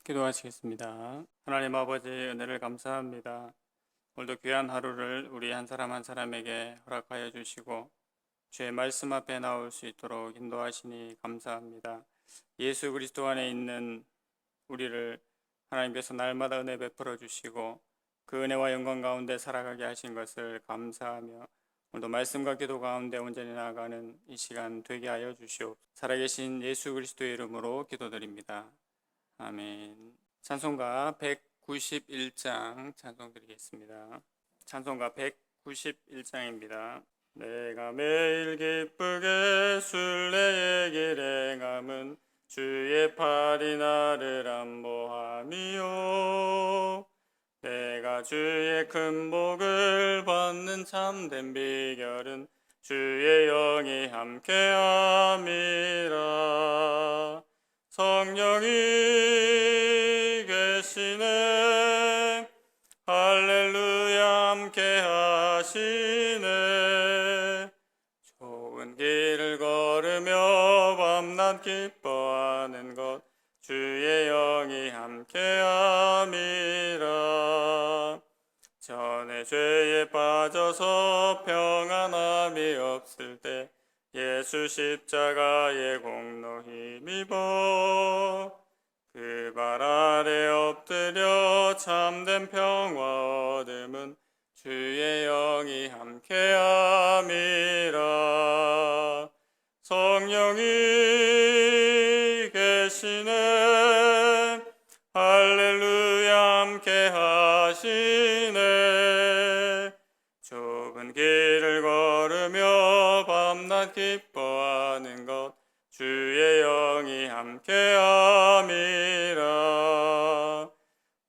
기도하시겠습니다. 하나님 아버지 은혜를 감사합니다. 오늘도 귀한 하루를 우리 한 사람 한 사람에게 허락하여 주시고 주의 말씀 앞에 나올 수 있도록 인도하시니 감사합니다. 예수 그리스도 안에 있는 우리를 하나님께서 날마다 은혜 베풀어 주시고 그 은혜와 영광 가운데 살아가게 하신 것을 감사하며 오늘도 말씀과 기도 가운데 온전히 나아가는 이 시간 되게 하여 주시옵소서. 살아계신 예수 그리스도의 이름으로 기도드립니다. 아멘. 찬송가 191장 찬송 드리겠습니다. 찬송가 191장입니다. 내가 매일 기쁘게 순례의 길 행함은 주의 팔이 나를 안보함이요. 내가 주의 큰 복을 받는 참된 비결은 주의 영이 함께함이라. 성령이 계시네. 할렐루야 함께 하시네. 좋은 길을 걸으며 밤낮 기뻐하는 것 주의 영이 함께함이라. 전에 죄에 빠져서 평안함이 없을 때 예수 십자가의 공로 힘입어 그 발 아래 엎드려 참된 평화 얻음은 주의 영이 함께함이라. 성령이 계시네. 할렐루야 함께 하시네. 좁은 길을 걸으며 밤낮 기뻐하는 것 주의 영이 함께함이라.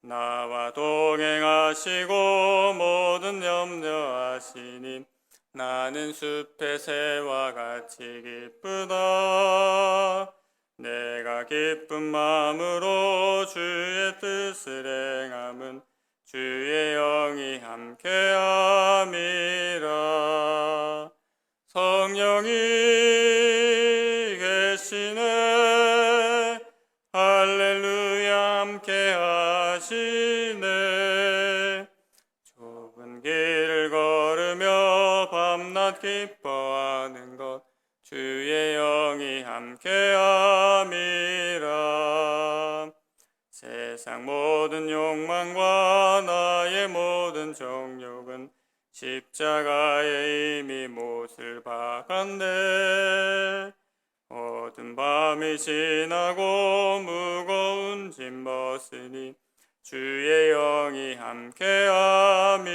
나와 동행하시고 모든 염려하시니 나는 숲의 새와 같이 기쁘다. 내가 기쁜 마음으로 주의 뜻을 행함은 주의 영이 함께함이라. 성령이 계시네. 할렐루야 함께 하시네. 좁은 길을 걸으며 밤낮 기뻐하는 것 주의 영이 함께함이라. 세상 모든 욕망과 나의 모든 정욕은 십자가에 이미 못을 박았네. 어두운 밤이 지나고 무거운 짐 벗으니 주의 영이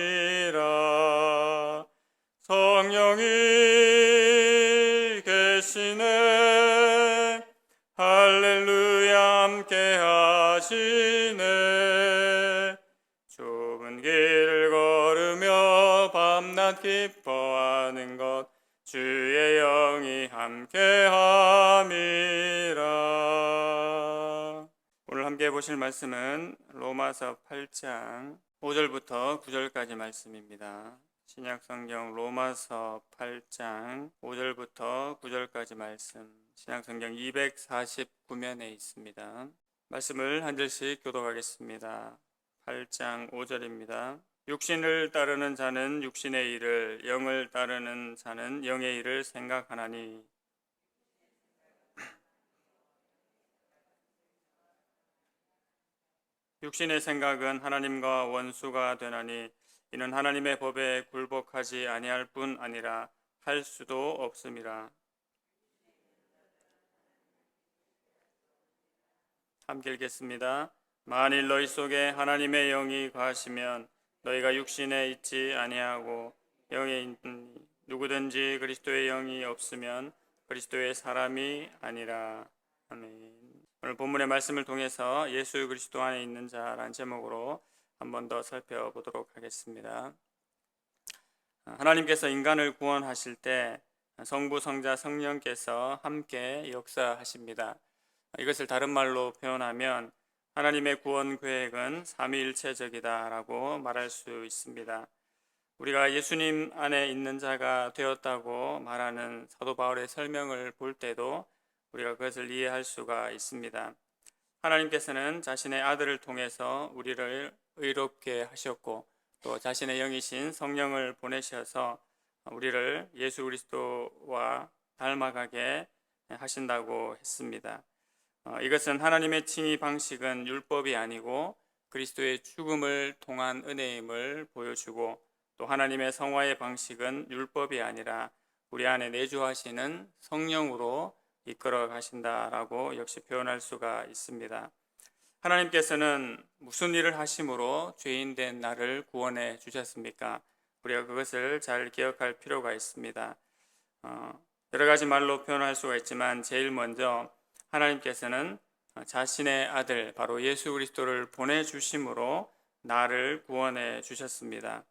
함께함이라. 성령이 계시네. 할렐루야 함께 하시네. 좁은 길을 걸으며 밤낮 기뻐하는 것 주의 영이 함께함이라. 오늘 함께 보실 말씀은 로마서 8장 5절부터 9절까지 말씀입니다. 신약성경 로마서 8장 5절부터 9절까지 말씀, 신약성경 249면에 있습니다. 말씀을 한 절씩 교독하겠습니다. 8장 5절입니다. 육신을 따르는 자는 육신의 일을, 영을 따르는 자는 영의 일을 생각하나니 육신의 생각은 하나님과 원수가 되나니 이는 하나님의 법에 굴복하지 아니할 뿐 아니라 할 수도 없음이라. 함께 읽겠습니다. 만일 너희 속에 하나님의 영이 거하시면 너희가 육신에 있지 아니하고 영에 있니 누구든지 그리스도의 영이 없으면 그리스도의 사람이 아니라. 아멘. 오늘 본문의 말씀을 통해서 예수 그리스도 안에 있는 자라는 제목으로 한 번 더 살펴보도록 하겠습니다. 하나님께서 인간을 구원하실 때 성부, 성자, 성령께서 함께 역사하십니다. 이것을 다른 말로 표현하면 하나님의 구원 계획은 삼위일체적이다라고 말할 수 있습니다. 우리가 예수님 안에 있는 자가 되었다고 말하는 사도 바울의 설명을 볼 때도 우리가 그것을 이해할 수가 있습니다. 하나님께서는 자신의 아들을 통해서 우리를 의롭게 하셨고 또 자신의 영이신 성령을 보내셔서 우리를 예수 그리스도와 닮아가게 하신다고 했습니다. 이것은 하나님의 칭의 방식은 율법이 아니고 그리스도의 죽음을 통한 은혜임을 보여주고 또 하나님의 성화의 방식은 율법이 아니라 우리 안에 내주하시는 성령으로 이끌어 가신다라고 역시 표현할 수가 있습니다. 하나님께서는 무슨 일을 하심으로 죄인된 나를 구원해 주셨습니까? 우리가 그것을 잘 기억할 필요가 있습니다. 여러 가지 말로 표현할 수가 있지만 제일 먼저 하나님께서는 자신의 아들 바로 예수 그리스도를 보내주심으로 나를 구원해 주셨습니다.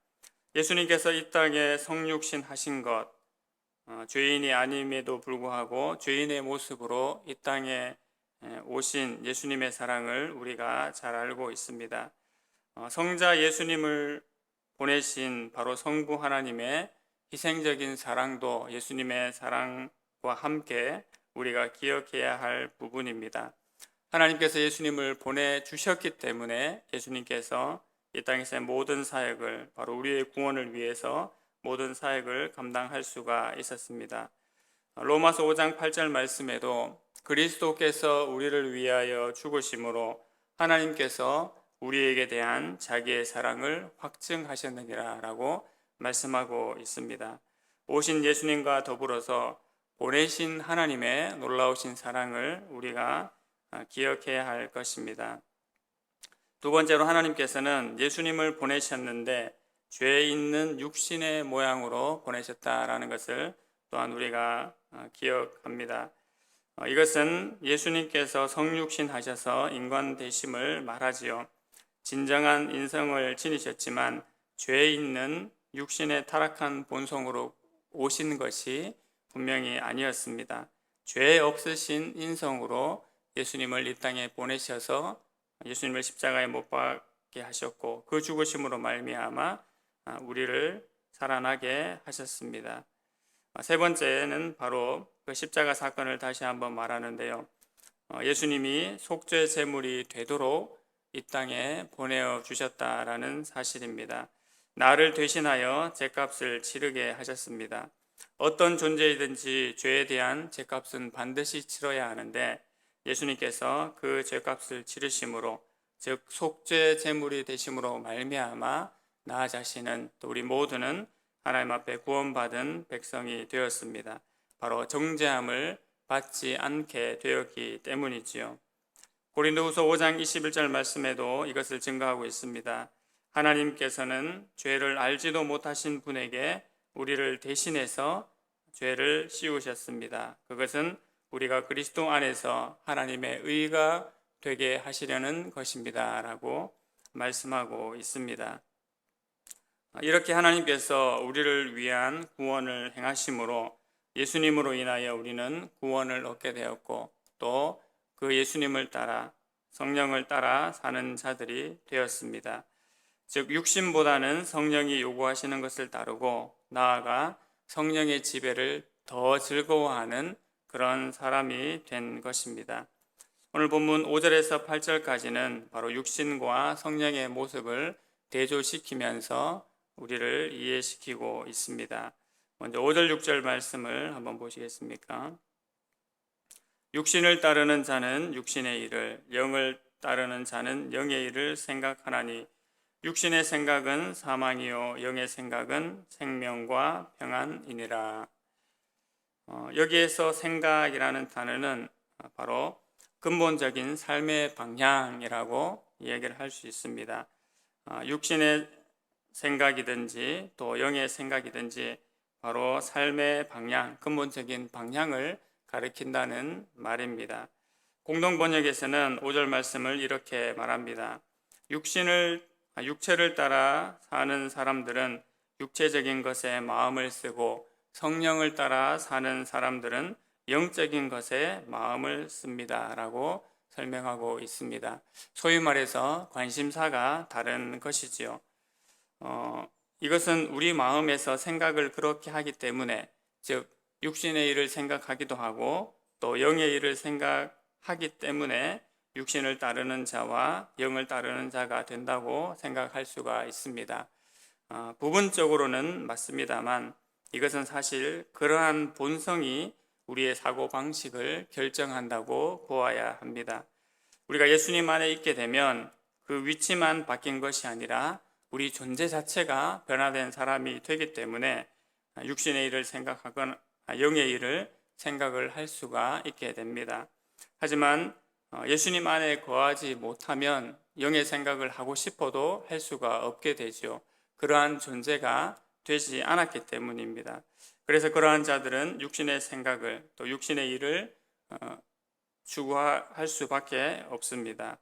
예수님께서 이 땅에 성육신 하신 것, 죄인이 아님에도 불구하고 죄인의 모습으로 이 땅에 오신 예수님의 사랑을 우리가 잘 알고 있습니다. 성자 예수님을 보내신 바로 성부 하나님의 희생적인 사랑도 예수님의 사랑과 함께 우리가 기억해야 할 부분입니다. 하나님께서 예수님을 보내주셨기 때문에 예수님께서 이 땅에서의 모든 사역을 바로 우리의 구원을 위해서 모든 사역을 감당할 수가 있었습니다. 로마서 5장 8절 말씀에도 그리스도께서 우리를 위하여 죽으심으로 하나님께서 우리에게 대한 자기의 사랑을 확증하셨느니라 라고 말씀하고 있습니다. 오신 예수님과 더불어서 보내신 하나님의 놀라우신 사랑을 우리가 기억해야 할 것입니다. 두 번째로 하나님께서는 예수님을 보내셨는데 죄 있는 육신의 모양으로 보내셨다라는 것을 또한 우리가 기억합니다. 이것은 예수님께서 성육신 하셔서 인간 되심을 말하지요. 진정한 인성을 지니셨지만 죄 있는 육신의 타락한 본성으로 오신 것이 분명히 아니었습니다. 죄 없으신 인성으로 예수님을 이 땅에 보내셔서 예수님을 십자가에 못 박게 하셨고 그 죽으심으로 말미암아 우리를 살아나게 하셨습니다. 세 번째는 바로 그 십자가 사건을 다시 한번 말하는데요. 예수님이 속죄 제물이 되도록 이 땅에 보내어 주셨다라는 사실입니다. 나를 대신하여 죄값을 치르게 하셨습니다. 어떤 존재이든지 죄에 대한 죄값은 반드시 치러야 하는데 예수님께서 그 죄값을 치르심으로 즉 속죄 제물이 되심으로 말미암아 나 자신은 또 우리 모두는 하나님 앞에 구원받은 백성이 되었습니다. 바로 정죄함을 받지 않게 되었기 때문이지요. 고린도후서 5장 21절 말씀에도 이것을 증거하고 있습니다. 하나님께서는 죄를 알지도 못하신 분에게 우리를 대신해서 죄를 씌우셨습니다. 그것은 우리가 그리스도 안에서 하나님의 의가 되게 하시려는 것입니다. 라고 말씀하고 있습니다. 이렇게 하나님께서 우리를 위한 구원을 행하심으로 예수님으로 인하여 우리는 구원을 얻게 되었고 또 그 예수님을 따라 성령을 따라 사는 자들이 되었습니다. 즉 육신보다는 성령이 요구하시는 것을 따르고 나아가 성령의 지배를 더 즐거워하는 그런 사람이 된 것입니다. 오늘 본문 5절에서 8절까지는 바로 육신과 성령의 모습을 대조시키면서 우리를 이해시키고 있습니다. 먼저 5절 6절 말씀을 한번 보시겠습니까? 육신을 따르는 자는 육신의 일을, 영을 따르는 자는 영의 일을 생각하나니 육신의 생각은 사망이요 영의 생각은 생명과 평안이니라. 여기에서 생각이라는 단어는 바로 근본적인 삶의 방향이라고 얘기를 할 수 있습니다. 육신의 생각이든지 또 영의 생각이든지 바로 삶의 방향, 근본적인 방향을 가리킨다는 말입니다. 공동번역에서는 5절 말씀을 이렇게 말합니다. 육체를 따라 사는 사람들은 육체적인 것에 마음을 쓰고 성령을 따라 사는 사람들은 영적인 것에 마음을 씁니다. 라고 설명하고 있습니다. 소위 말해서 관심사가 다른 것이지요. 이것은 우리 마음에서 생각을 그렇게 하기 때문에 즉 육신의 일을 생각하기도 하고 또 영의 일을 생각하기 때문에 육신을 따르는 자와 영을 따르는 자가 된다고 생각할 수가 있습니다. 부분적으로는 맞습니다만 이것은 사실 그러한 본성이 우리의 사고방식을 결정한다고 보아야 합니다. 우리가 예수님 안에 있게 되면 그 위치만 바뀐 것이 아니라 우리 존재 자체가 변화된 사람이 되기 때문에 육신의 일을 생각하거나 영의 일을 생각을 할 수가 있게 됩니다. 하지만 예수님 안에 거하지 못하면 영의 생각을 하고 싶어도 할 수가 없게 되죠. 그러한 존재가 되지 않았기 때문입니다. 그래서 그러한 자들은 육신의 생각을 또 육신의 일을 추구할 수밖에 없습니다.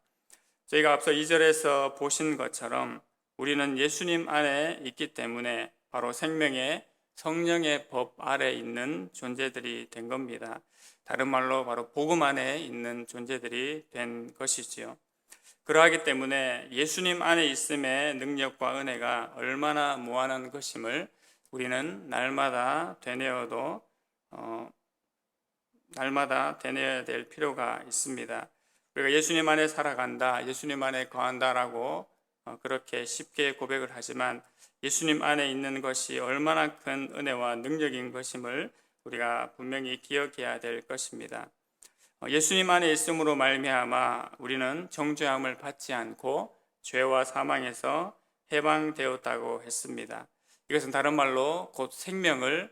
저희가 앞서 2절에서 보신 것처럼 우리는 예수님 안에 있기 때문에 바로 생명의 성령의 법 아래 있는 존재들이 된 겁니다. 다른 말로 바로 복음 안에 있는 존재들이 된 것이지요. 그러하기 때문에 예수님 안에 있음의 능력과 은혜가 얼마나 무한한 것임을 우리는 날마다 되뇌어야 될 필요가 있습니다. 우리가 예수님 안에 살아간다, 예수님 안에 거한다라고 그렇게 쉽게 고백을 하지만 예수님 안에 있는 것이 얼마나 큰 은혜와 능력인 것임을 우리가 분명히 기억해야 될 것입니다. 예수님 안에 있음으로 말미암아 우리는 정죄함을 받지 않고 죄와 사망에서 해방되었다고 했습니다. 이것은 다른 말로 곧 생명을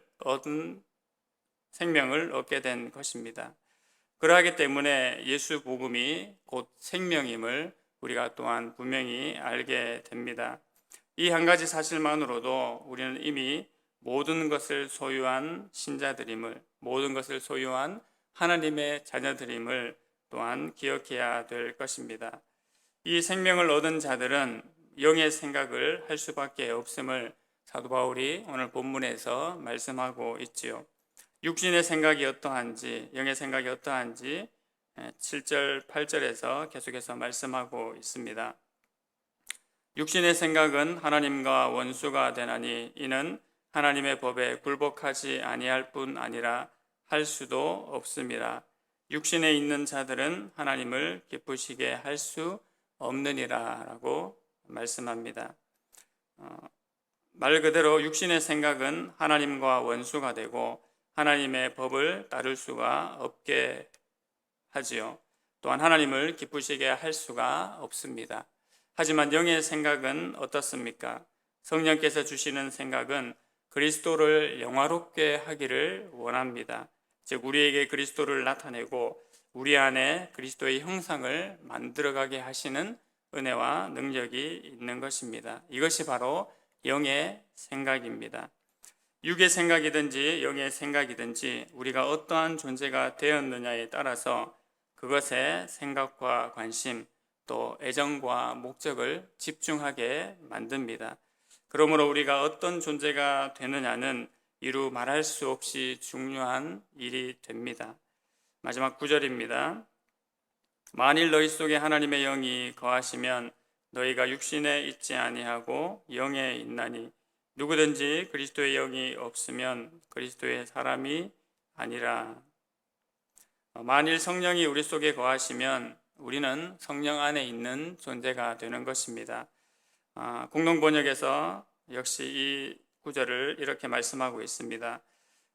얻게 된 것입니다. 그러하기 때문에 예수 복음이 곧 생명임을 우리가 또한 분명히 알게 됩니다. 이 한 가지 사실만으로도 우리는 이미 모든 것을 소유한 신자들임을, 모든 것을 소유한 하나님의 자녀들임을 또한 기억해야 될 것입니다. 이 생명을 얻은 자들은 영의 생각을 할 수밖에 없음을 사도 바울이 오늘 본문에서 말씀하고 있지요. 육신의 생각이 어떠한지, 영의 생각이 어떠한지 7절, 8절에서 계속해서 말씀하고 있습니다. 육신의 생각은 하나님과 원수가 되나니 이는 하나님의 법에 굴복하지 아니할 뿐 아니라 할 수도 없습니다. 육신에 있는 자들은 하나님을 기쁘시게 할 수 없느니라 라고 말씀합니다. 말 그대로 육신의 생각은 하나님과 원수가 되고 하나님의 법을 따를 수가 없게 하지요. 또한 하나님을 기쁘시게 할 수가 없습니다. 하지만 영의 생각은 어떻습니까? 성령께서 주시는 생각은 그리스도를 영화롭게 하기를 원합니다. 즉 우리에게 그리스도를 나타내고 우리 안에 그리스도의 형상을 만들어가게 하시는 은혜와 능력이 있는 것입니다. 이것이 바로 영의 생각입니다. 육의 생각이든지 영의 생각이든지 우리가 어떠한 존재가 되었느냐에 따라서 그것에 생각과 관심 또 애정과 목적을 집중하게 만듭니다. 그러므로 우리가 어떤 존재가 되느냐는 이루 말할 수 없이 중요한 일이 됩니다. 마지막 9절입니다. 만일 너희 속에 하나님의 영이 거하시면 너희가 육신에 있지 아니하고 영에 있나니 누구든지 그리스도의 영이 없으면 그리스도의 사람이 아니라. 만일 성령이 우리 속에 거하시면 우리는 성령 안에 있는 존재가 되는 것입니다. 공동번역에서 역시 이 구절을 이렇게 말씀하고 있습니다.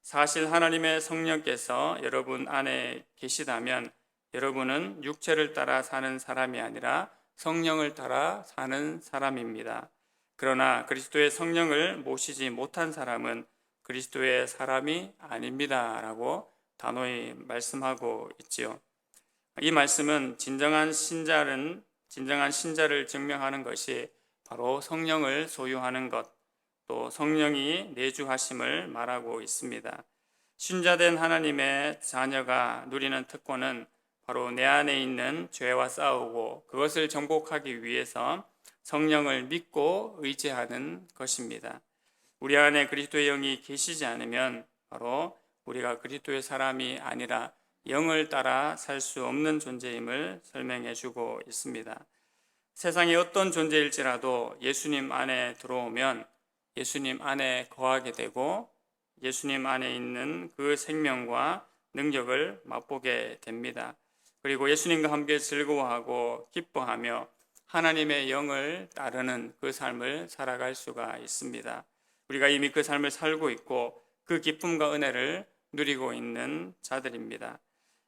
사실 하나님의 성령께서 여러분 안에 계시다면 여러분은 육체를 따라 사는 사람이 아니라 성령을 따라 사는 사람입니다. 그러나 그리스도의 성령을 모시지 못한 사람은 그리스도의 사람이 아닙니다 라고 단호히 말씀하고 있지요. 이 말씀은 진정한 신자를 증명하는 것이 바로 성령을 소유하는 것, 또 성령이 내주하심을 말하고 있습니다. 신자된 하나님의 자녀가 누리는 특권은 바로 내 안에 있는 죄와 싸우고 그것을 정복하기 위해서 성령을 믿고 의지하는 것입니다. 우리 안에 그리스도의 영이 계시지 않으면 바로 우리가 그리스도의 사람이 아니라 영을 따라 살 수 없는 존재임을 설명해 주고 있습니다. 세상의 어떤 존재일지라도 예수님 안에 들어오면 예수님 안에 거하게 되고 예수님 안에 있는 그 생명과 능력을 맛보게 됩니다. 그리고 예수님과 함께 즐거워하고 기뻐하며 하나님의 영을 따르는 그 삶을 살아갈 수가 있습니다. 우리가 이미 그 삶을 살고 있고 그 기쁨과 은혜를 누리고 있는 자들입니다.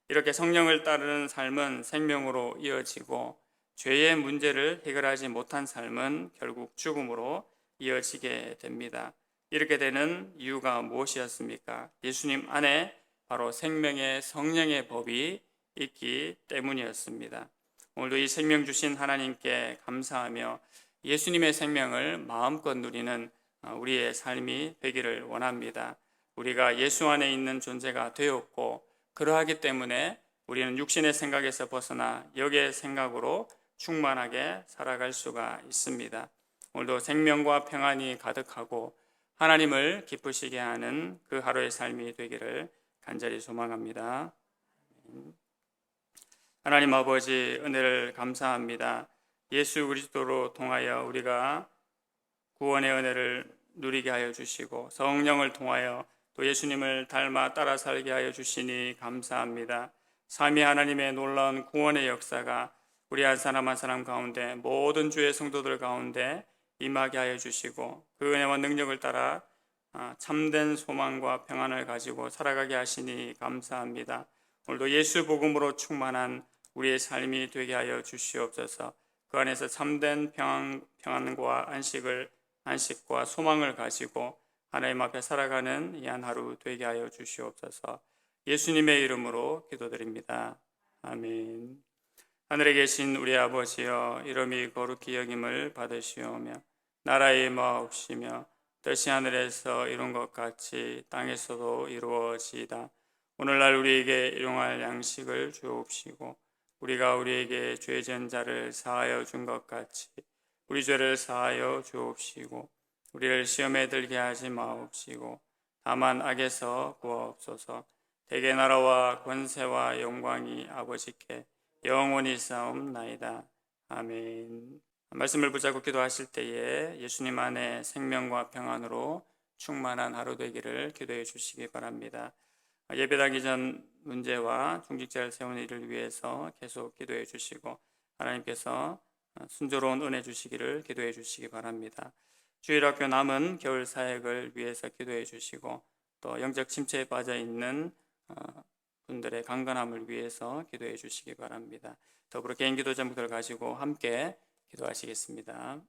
이렇게 성령을 따르는 삶은 생명으로 이어지고 죄의 문제를 해결하지 못한 삶은 결국 죽음으로 이어지게 됩니다. 이렇게 되는 이유가 무엇이었습니까? 예수님 안에 바로 생명의 성령의 법이 있기 때문이었습니다. 오늘도 이 생명 주신 하나님께 감사하며 예수님의 생명을 마음껏 누리는 우리의 삶이 되기를 원합니다. 우리가 예수 안에 있는 존재가 되었고 그러하기 때문에 우리는 육신의 생각에서 벗어나 영의 생각으로 충만하게 살아갈 수가 있습니다. 오늘도 생명과 평안이 가득하고 하나님을 기쁘시게 하는 그 하루의 삶이 되기를 간절히 소망합니다. 하나님 아버지, 은혜를 감사합니다. 예수 그리스도로 통하여 우리가 구원의 은혜를 누리게 하여 주시고 성령을 통하여 또 예수님을 닮아 따라 살게 하여 주시니 감사합니다. 삼위 하나님의 놀라운 구원의 역사가 우리 한 사람 한 사람 가운데 모든 주의 성도들 가운데 임하게 하여 주시고 그 은혜와 능력을 따라 참된 소망과 평안을 가지고 살아가게 하시니 감사합니다. 오늘도 예수 복음으로 충만한 우리의 삶이 되게 하여 주시옵소서. 그 안에서 참된 평안과 안식과 소망을 가지고 하나님 앞에 살아가는 이 한 하루 되게 하여 주시옵소서. 예수님의 이름으로 기도드립니다. 아멘. 하늘에 계신 우리 아버지여, 이름이 거룩히 여김을 받으시오며 나라의 마옵시며 뜻이 하늘에서 이룬 것 같이 땅에서도 이루어지이다. 오늘날 우리에게 일용할 양식을 주옵시고 우리가 우리에게 죄 지은 자를 사하여 준 것 같이 우리 죄를 사하여 주옵시고 우리를 시험에 들게 하지 마옵시고 다만 악에서 구하옵소서. 대개 나라와 권세와 영광이 아버지께 영원히 싸움나이다. 아멘. 말씀을 붙잡고 기도하실 때에 예수님 안에 생명과 평안으로 충만한 하루 되기를 기도해 주시기 바랍니다. 예배당기 전 문제와 중직자를 세우는 일을 위해서 계속 기도해 주시고 하나님께서 순조로운 은혜 주시기를 기도해 주시기 바랍니다. 주일학교 남은 겨울 사역을 위해서 기도해 주시고 또 영적 침체에 빠져 있는 분들의 강건함을 위해서 기도해 주시기 바랍니다. 더불어 개인 기도 제목들 가지고 함께 기도하시겠습니다.